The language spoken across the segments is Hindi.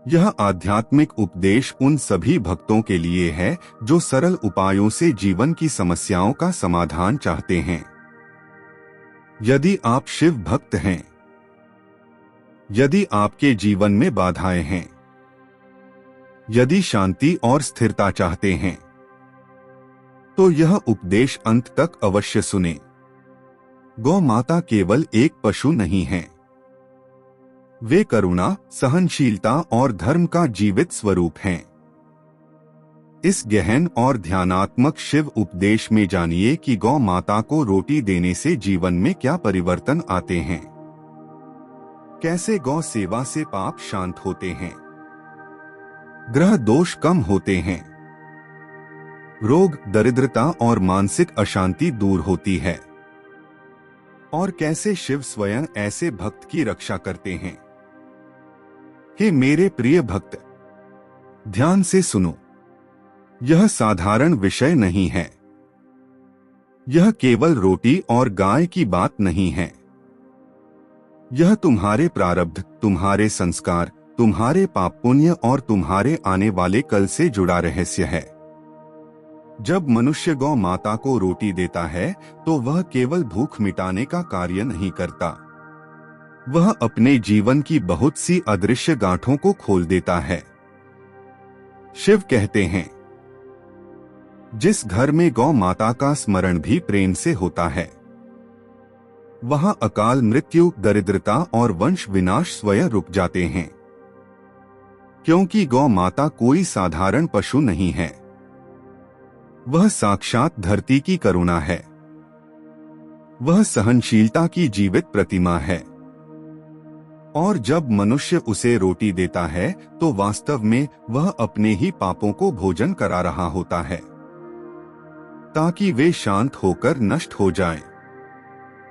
यह आध्यात्मिक उपदेश उन सभी भक्तों के लिए है जो सरल उपायों से जीवन की समस्याओं का समाधान चाहते हैं। यदि आप शिव भक्त हैं, यदि आपके जीवन में बाधाएं हैं, यदि शांति और स्थिरता चाहते हैं, तो यह उपदेश अंत तक अवश्य सुने। गौ माता केवल एक पशु नहीं है, वे करुणा, सहनशीलता और धर्म का जीवित स्वरूप हैं। इस गहन और ध्यानात्मक शिव उपदेश में जानिए कि गौ माता को रोटी देने से जीवन में क्या परिवर्तन आते हैं, कैसे गौ सेवा से पाप शांत होते हैं, ग्रह दोष कम होते हैं, रोग, दरिद्रता और मानसिक अशांति दूर होती है, और कैसे शिव स्वयं ऐसे भक्त की रक्षा करते हैं। हे मेरे प्रिय भक्त, ध्यान से सुनो। यह साधारण विषय नहीं है। यह केवल रोटी और गाय की बात नहीं है। यह तुम्हारे प्रारब्ध, तुम्हारे संस्कार, तुम्हारे पाप पुण्य और तुम्हारे आने वाले कल से जुड़ा रहस्य है। जब मनुष्य गौ माता को रोटी देता है तो वह केवल भूख मिटाने का कार्य नहीं करता, वह अपने जीवन की बहुत सी अदृश्य गांठों को खोल देता है। शिव कहते हैं, जिस घर में गौ माता का स्मरण भी प्रेम से होता है, वहां अकाल मृत्यु, दरिद्रता और वंश विनाश स्वयं रुक जाते हैं। क्योंकि गौ माता कोई साधारण पशु नहीं है, वह साक्षात धरती की करुणा है। वह सहनशीलता की जीवित प्रतिमा है। और जब मनुष्य उसे रोटी देता है तो वास्तव में वह अपने ही पापों को भोजन करा रहा होता है, ताकि वे शांत होकर नष्ट हो जाएं।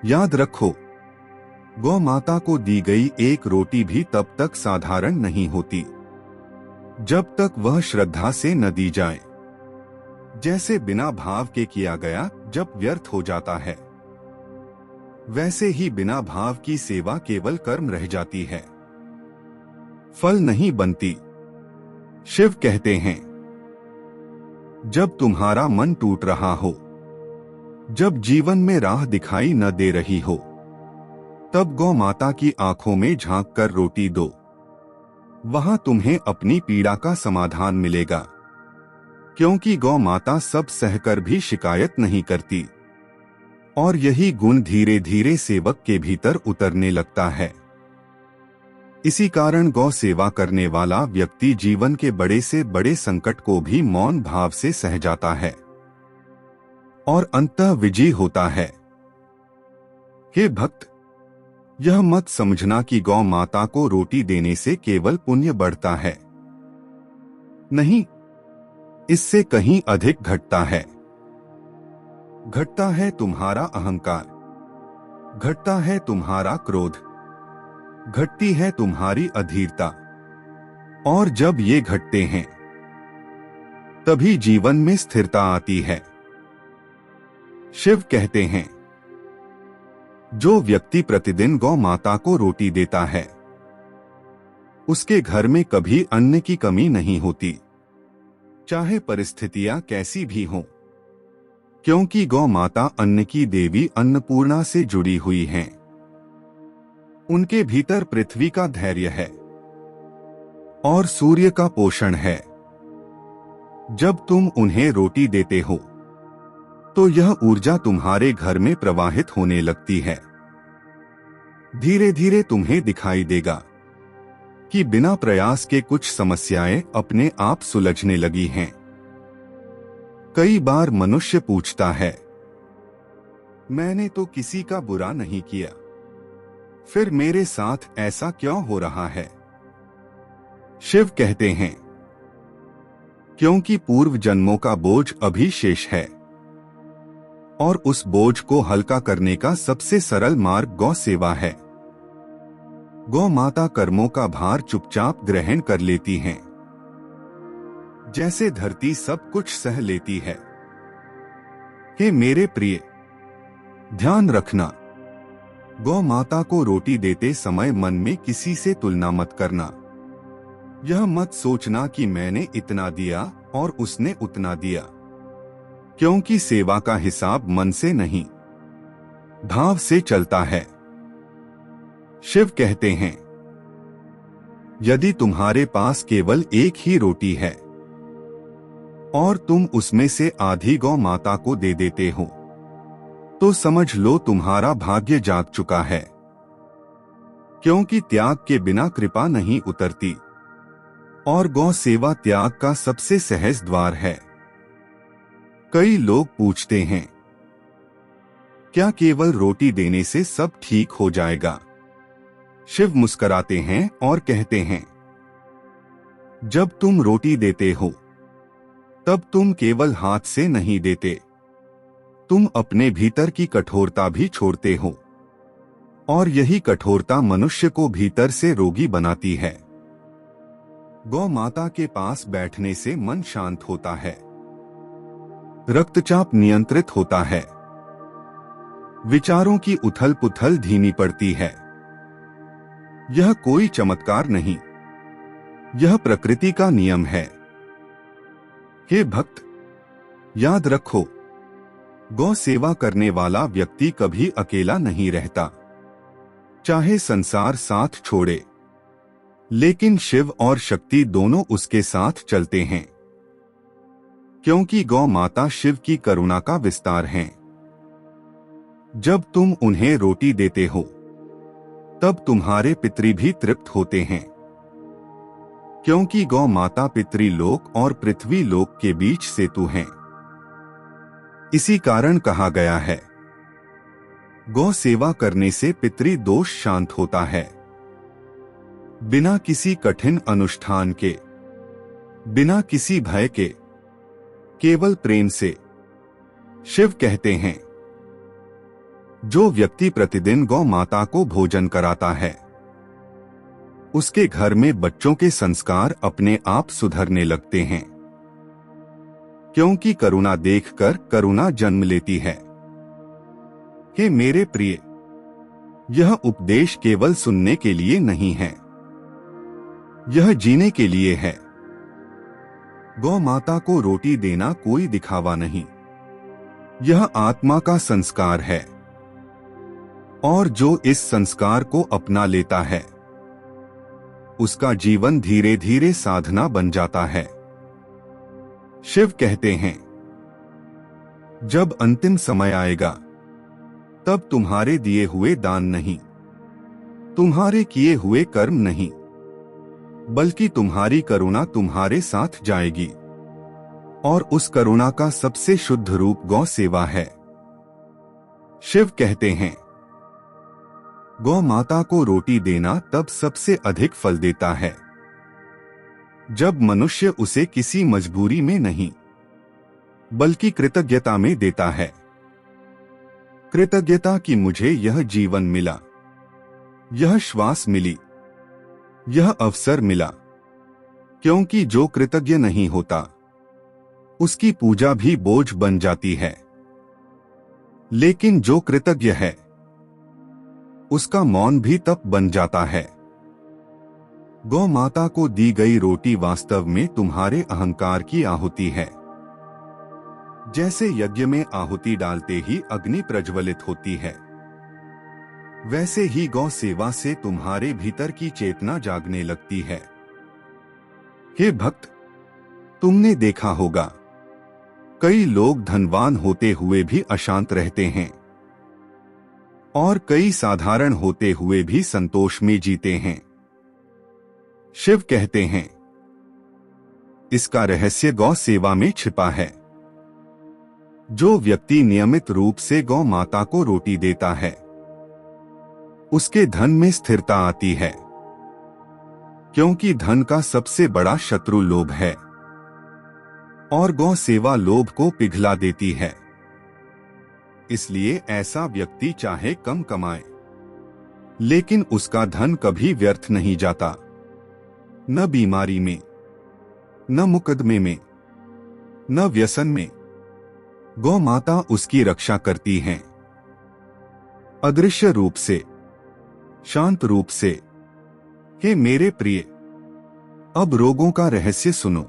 याद रखो, गौ माता को दी गई एक रोटी भी तब तक साधारण नहीं होती जब तक वह श्रद्धा से न दी जाए। जैसे बिना भाव के किया गया जब व्यर्थ हो जाता है, वैसे ही बिना भाव की सेवा केवल कर्म रह जाती है, फल नहीं बनती। शिव कहते हैं, जब तुम्हारा मन टूट रहा हो, जब जीवन में राह दिखाई न दे रही हो, तब गौ माता की आंखों में झांक कर रोटी दो। वहां तुम्हें अपनी पीड़ा का समाधान मिलेगा, क्योंकि गौ माता सब सहकर भी शिकायत नहीं करती। और यही गुण धीरे धीरे सेवक के भीतर उतरने लगता है। इसी कारण गौ सेवा करने वाला व्यक्ति जीवन के बड़े से बड़े संकट को भी मौन भाव से सह जाता है और अंततः विजयी होता है। हे भक्त, यह मत समझना कि गौ माता को रोटी देने से केवल पुण्य बढ़ता है। नहीं, इससे कहीं अधिक घटता है। घटता है तुम्हारा अहंकार, घटता है तुम्हारा क्रोध, घटती है तुम्हारी अधीरता। और जब ये घटते हैं, तभी जीवन में स्थिरता आती है। शिव कहते हैं, जो व्यक्ति प्रतिदिन गौ माता को रोटी देता है, उसके घर में कभी अन्न की कमी नहीं होती, चाहे परिस्थितियां कैसी भी हों। क्योंकि गौ माता अन्न की देवी अन्नपूर्णा से जुड़ी हुई हैं। उनके भीतर पृथ्वी का धैर्य है और सूर्य का पोषण है। जब तुम उन्हें रोटी देते हो, तो यह ऊर्जा तुम्हारे घर में प्रवाहित होने लगती है। धीरे धीरे तुम्हें दिखाई देगा कि बिना प्रयास के कुछ समस्याएं अपने आप सुलझने लगी हैं। कई बार मनुष्य पूछता है, मैंने तो किसी का बुरा नहीं किया, फिर मेरे साथ ऐसा क्यों हो रहा है? शिव कहते हैं, क्योंकि पूर्व जन्मों का बोझ अभी शेष है और उस बोझ को हल्का करने का सबसे सरल मार्ग गौ सेवा है। गौ माता कर्मों का भार चुपचाप ग्रहण कर लेती हैं, जैसे धरती सब कुछ सह लेती है। हे मेरे प्रिय, ध्यान रखना, गौ माता को रोटी देते समय मन में किसी से तुलना मत करना। यह मत सोचना कि मैंने इतना दिया और उसने उतना दिया, क्योंकि सेवा का हिसाब मन से नहीं, भाव से चलता है। शिव कहते हैं, यदि तुम्हारे पास केवल एक ही रोटी है और तुम उसमें से आधी गौ माता को दे देते हो, तो समझ लो तुम्हारा भाग्य जाग चुका है, क्योंकि त्याग के बिना कृपा नहीं उतरती और गौ सेवा त्याग का सबसे सहज द्वार है। कई लोग पूछते हैं, क्या केवल रोटी देने से सब ठीक हो जाएगा? शिव मुस्कुराते हैं और कहते हैं, जब तुम रोटी देते हो तब तुम केवल हाथ से नहीं देते, तुम अपने भीतर की कठोरता भी छोड़ते हो, और यही कठोरता मनुष्य को भीतर से रोगी बनाती है। गौ माता के पास बैठने से मन शांत होता है, रक्तचाप नियंत्रित होता है, विचारों की उथल पुथल धीमी पड़ती है। यह कोई चमत्कार नहीं, यह प्रकृति का नियम है। हे भक्त, याद रखो, गौ सेवा करने वाला व्यक्ति कभी अकेला नहीं रहता, चाहे संसार साथ छोड़े, लेकिन शिव और शक्ति दोनों उसके साथ चलते हैं, क्योंकि गौ माता शिव की करुणा का विस्तार हैं। जब तुम उन्हें रोटी देते हो तब तुम्हारे पितृ भी तृप्त होते हैं, क्योंकि गौ माता पितृलोक और पृथ्वी लोक के बीच सेतु हैं। इसी कारण कहा गया है, गौ सेवा करने से पितृ दोष शांत होता है। बिना किसी कठिन अनुष्ठान के, बिना किसी भय के, केवल प्रेम से। शिव कहते हैं, जो व्यक्ति प्रतिदिन गौ माता को भोजन कराता है, उसके घर में बच्चों के संस्कार अपने आप सुधरने लगते हैं, क्योंकि करुणा देखकर करुणा जन्म लेती है। हे मेरे प्रिय, यह उपदेश केवल सुनने के लिए नहीं है, यह जीने के लिए है। गौ माता को रोटी देना कोई दिखावा नहीं, यह आत्मा का संस्कार है, और जो इस संस्कार को अपना लेता है, उसका जीवन धीरे धीरे साधना बन जाता है। शिव कहते हैं, जब अंतिम समय आएगा तब तुम्हारे दिए हुए दान नहीं, तुम्हारे किए हुए कर्म नहीं, बल्कि तुम्हारी करुणा तुम्हारे साथ जाएगी, और उस करुणा का सबसे शुद्ध रूप गौ सेवा है। शिव कहते हैं, गौ माता को रोटी देना तब सबसे अधिक फल देता है जब मनुष्य उसे किसी मजबूरी में नहीं, बल्कि कृतज्ञता में देता है। कृतज्ञता कि मुझे यह जीवन मिला, यह श्वास मिली, यह अवसर मिला, क्योंकि जो कृतज्ञ नहीं होता उसकी पूजा भी बोझ बन जाती है, लेकिन जो कृतज्ञ है उसका मौन भी तप बन जाता है। गौ माता को दी गई रोटी वास्तव में तुम्हारे अहंकार की आहुति है। जैसे यज्ञ में आहुति डालते ही अग्नि प्रज्वलित होती है, वैसे ही गौ सेवा से तुम्हारे भीतर की चेतना जागने लगती है। हे भक्त, तुमने देखा होगा, कई लोग धनवान होते हुए भी अशांत रहते हैं, और कई साधारण होते हुए भी संतोष में जीते हैं। शिव कहते हैं, इसका रहस्य गौ सेवा में छिपा है। जो व्यक्ति नियमित रूप से गौ माता को रोटी देता है, उसके धन में स्थिरता आती है, क्योंकि धन का सबसे बड़ा शत्रु लोभ है, और गौ सेवा लोभ को पिघला देती है। इसलिए ऐसा व्यक्ति चाहे कम कमाए, लेकिन उसका धन कभी व्यर्थ नहीं जाता, न बीमारी में, न मुकदमे में, न व्यसन में। गौ माता उसकी रक्षा करती हैं, अदृश्य रूप से, शांत रूप से। हे मेरे प्रिय, अब रोगों का रहस्य सुनो।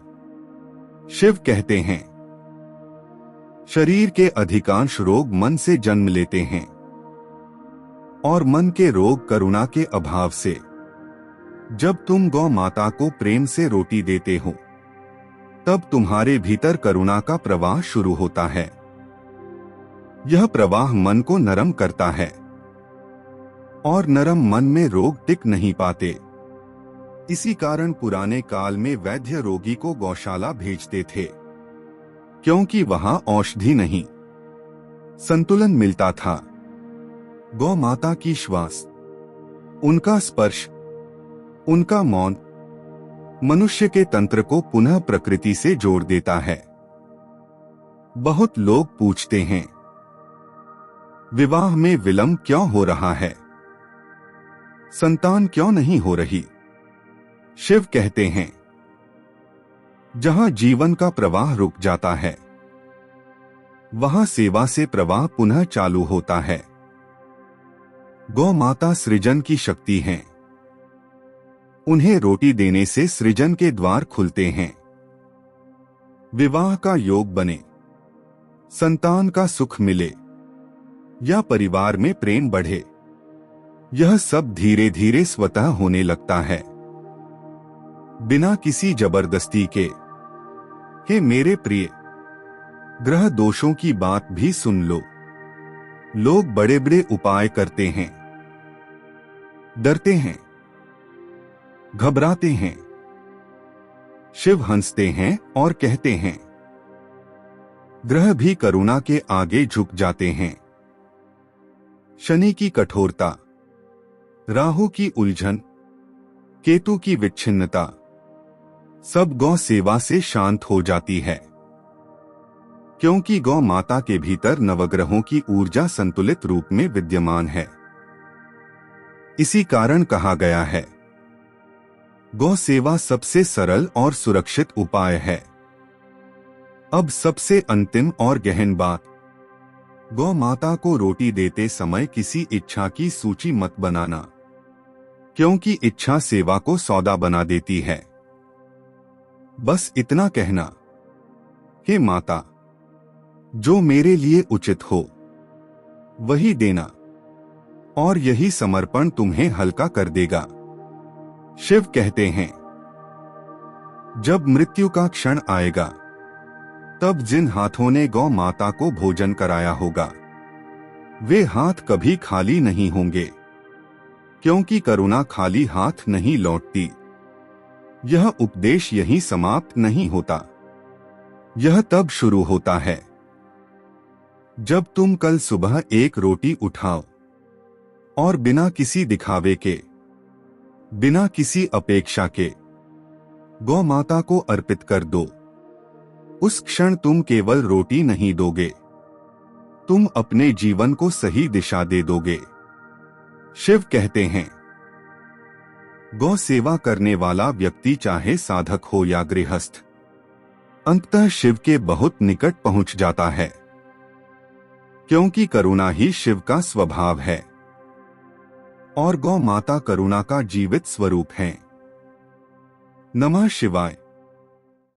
शिव कहते हैं, शरीर के अधिकांश रोग मन से जन्म लेते हैं और मन के रोग करुणा के अभाव से। जब तुम गौ माता को प्रेम से रोटी देते हो तब तुम्हारे भीतर करुणा का प्रवाह शुरू होता है। यह प्रवाह मन को नरम करता है और नरम मन में रोग टिक नहीं पाते। इसी कारण पुराने काल में वैद्य रोगी को गौशाला भेजते थे, क्योंकि वहां औषधि नहीं, संतुलन मिलता था। गौ माता की श्वास, उनका स्पर्श, उनका मौन मनुष्य के तंत्र को पुनः प्रकृति से जोड़ देता है। बहुत लोग पूछते हैं, विवाह में विलंब क्यों हो रहा है, संतान क्यों नहीं हो रही? शिव कहते हैं, जहां जीवन का प्रवाह रुक जाता है वहां सेवा से प्रवाह पुनः चालू होता है। गौ माता सृजन की शक्ति हैं। उन्हें रोटी देने से सृजन के द्वार खुलते हैं। विवाह का योग बने, संतान का सुख मिले या परिवार में प्रेम बढ़े, यह सब धीरे धीरे स्वतः होने लगता है, बिना किसी जबरदस्ती के। हे मेरे प्रिय, ग्रह दोषों की बात भी सुन लो। लोग बड़े बड़े उपाय करते हैं, डरते हैं, घबराते हैं। शिव हंसते हैं और कहते हैं, ग्रह भी करुणा के आगे झुक जाते हैं। शनि की कठोरता, राहु की उलझन, केतु की विच्छिन्नता सब गौ सेवा से शांत हो जाती है, क्योंकि गौ माता के भीतर नवग्रहों की ऊर्जा संतुलित रूप में विद्यमान है। इसी कारण कहा गया है, गौ सेवा सबसे सरल और सुरक्षित उपाय है। अब सबसे अंतिम और गहन बात, गौ माता को रोटी देते समय किसी इच्छा की सूची मत बनाना, क्योंकि इच्छा सेवा को सौदा बना देती है। बस इतना कहना, हे माता, जो मेरे लिए उचित हो वही देना, और यही समर्पण तुम्हें हल्का कर देगा। शिव कहते हैं, जब मृत्यु का क्षण आएगा तब जिन हाथों ने गौ माता को भोजन कराया होगा वे हाथ कभी खाली नहीं होंगे, क्योंकि करुणा खाली हाथ नहीं लौटती। यह उपदेश यहीं समाप्त नहीं होता, यह तब शुरू होता है जब तुम कल सुबह एक रोटी उठाओ और बिना किसी दिखावे के, बिना किसी अपेक्षा के गौ माता को अर्पित कर दो। उस क्षण तुम केवल रोटी नहीं दोगे, तुम अपने जीवन को सही दिशा दे दोगे। शिव कहते हैं, गौ सेवा करने वाला व्यक्ति चाहे साधक हो या गृहस्थ, अंततः शिव के बहुत निकट पहुंच जाता है, क्योंकि करुणा ही शिव का स्वभाव है और गौ माता करुणा का जीवित स्वरूप है। नमः शिवाय।